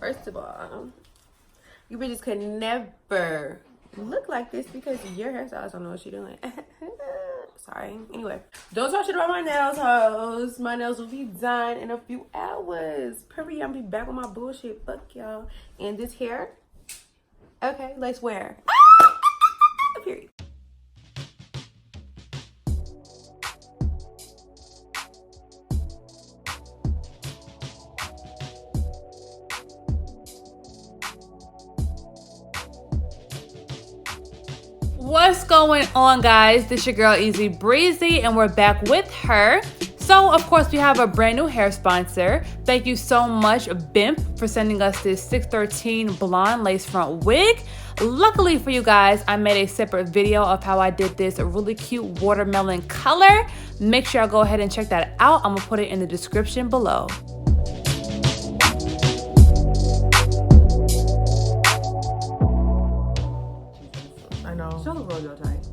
First of all, you bitches could never look like this because your hairstylist don't know what she's doing. Sorry. Anyway, don't talk shit about my nails, hoes. My nails will be done in a few hours. Period. I'll be back with my bullshit. Fuck y'all. And this hair, okay, let's wear. Period. What's going on, guys? This your girl Easy Breezy, and we're back with her. So of course we have a brand new hair sponsor. Thank you so much, Binf, for sending us this 613 blonde lace front wig. Luckily for you guys, I made a separate video of how I did this really cute watermelon color. Make sure y'all go ahead and check that out. I'm gonna put it in the description below. Show the roll your tight.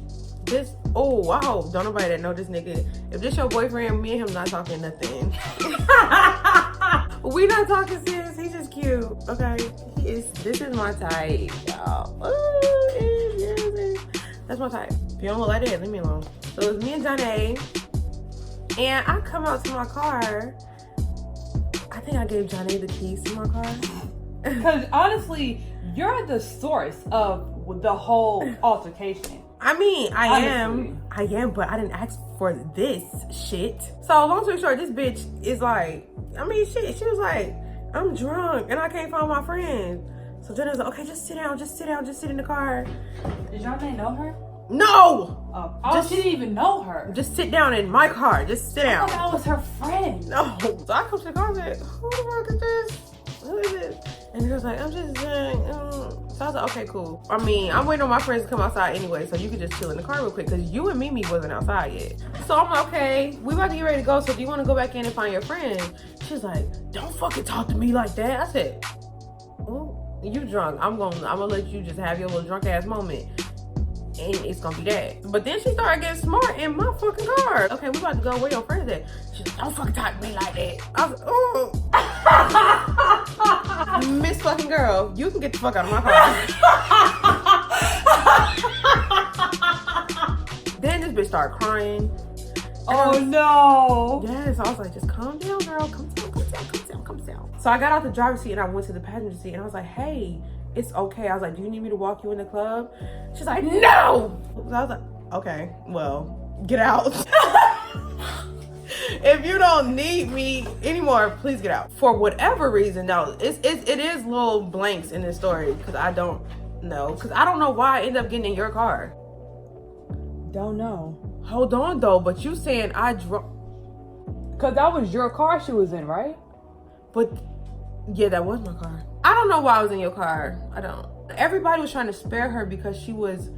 This, oh wow, don't nobody that know this nigga. If this your boyfriend, me and him not talking nothing. We not talking serious, he's just cute, okay? This is my type, y'all. That's my type. If you don't look like that, leave me alone. So it's me and Johnny, and I come out to my car. I think I gave Johnny the keys to my car. Because honestly, you're the source of the whole altercation. I mean, I am, but I didn't ask for this shit. So long story short, this bitch is like, I mean, shit. She was like, I'm drunk and I can't find my friend. So Jenna was like, okay, just sit down, just sit in the car. Did y'all know her? No. She didn't even know her. Just sit down in my car. Just sit down. I thought that was her friend. No. So I come to the car and like, who the fuck is this? Who is it? And he was like, I'm just saying. So I was like, okay, cool. I mean, I'm waiting on my friends to come outside anyway, so you could just chill in the car real quick, because you and Mimi wasn't outside yet. So I'm like, okay, we about to get ready to go, so do you want to go back in and find your friend? She's like, don't fucking talk to me like that. I said, oh, you drunk. I'm gonna let you just have your little drunk ass moment. And it's gonna be that. But then she started getting smart in my fucking car. Okay, we about to go. Where your friends at? She's like, don't fucking talk to me like that. I was like, oh. Miss fucking girl, you can get the fuck out of my car. Then this bitch started crying. Oh no. Yes, I was like, just calm down, girl. Calm down. So I got out the driver's seat and I went to the passenger seat and I was like, hey, it's okay. I was like, do you need me to walk you in the club? She's like, no! So I was like, okay, well, get out. If you don't need me anymore, please get out. For whatever reason, no, it is little blanks in this story because I don't know. Because I don't know why I ended up getting in your car. Don't know. Hold on, though, but you saying I drove. Because that was your car she was in, right? But, yeah, that was my car. I don't know why I was in your car. I don't. Everybody was trying to spare her because she was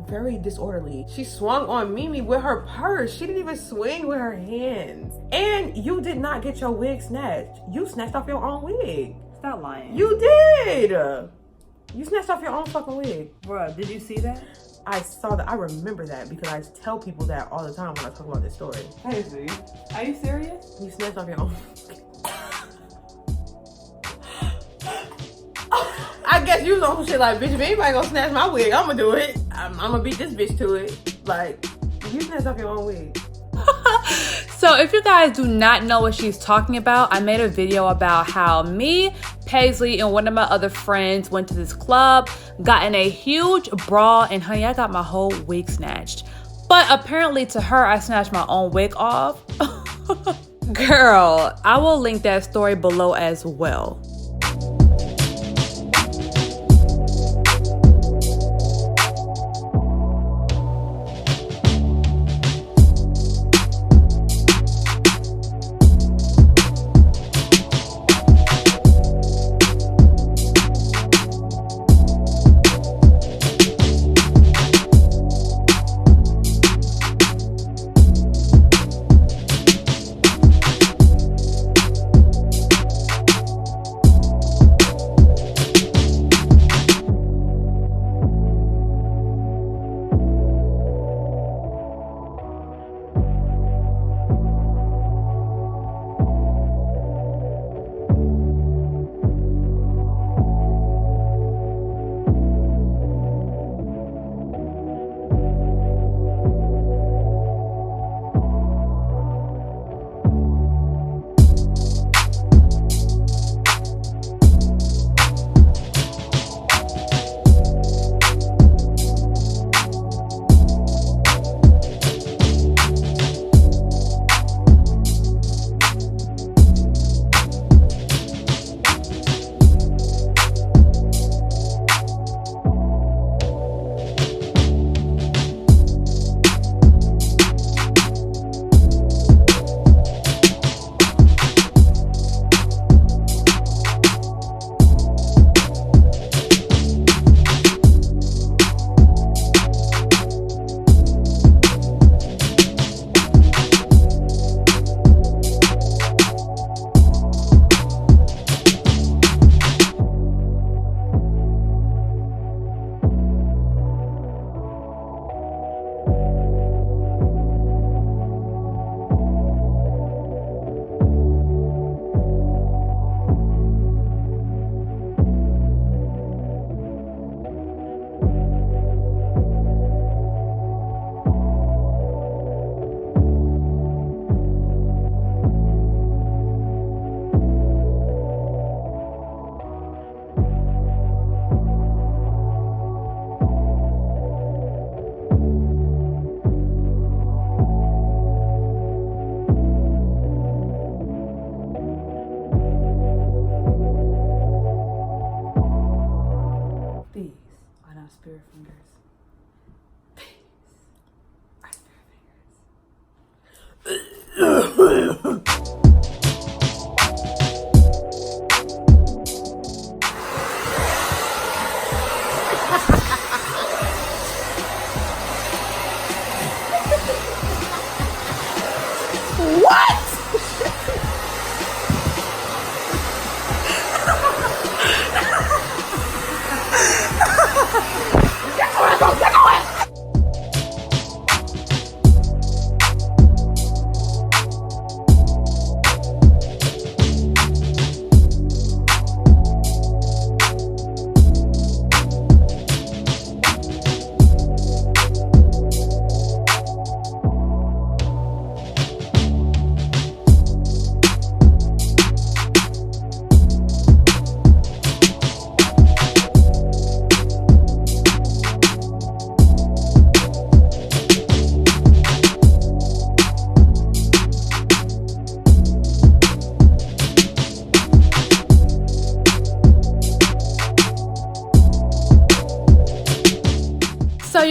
very disorderly. She swung on Mimi with her purse. She didn't even swing with her hands. And you did not get your wig snatched. You snatched off your own wig. Stop lying. You did. You snatched off your own fucking wig. Bruh, did you see that? I saw that. I remember that because I tell people that all the time when I talk about this story. Crazy. Are you serious? You snatched off your own. I guess you was on some shit like, bitch, if anybody gonna snatch my wig, I'm gonna do it. I'm gonna beat this bitch to it. Like, you snatched off your own wig. So if you guys do not know what she's talking about, I made a video about how me, Paisley, and one of my other friends went to this club, got in a huge brawl, and honey, I got my whole wig snatched. But apparently to her, I snatched my own wig off. Girl, I will link that story below as well.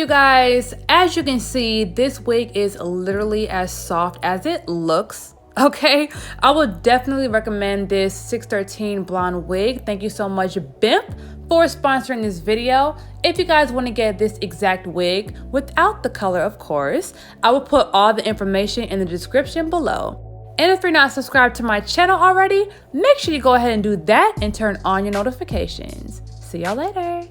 you guys, as you can see, this wig is literally as soft as it looks. Okay, I would definitely recommend this 613 blonde wig. Thank you so much, Binf, for sponsoring this video. If you guys want to get this exact wig without the color, of course, I will put all the information in the description below. And if you're not subscribed to my channel already, make sure you go ahead and do that and turn on your notifications. See y'all later.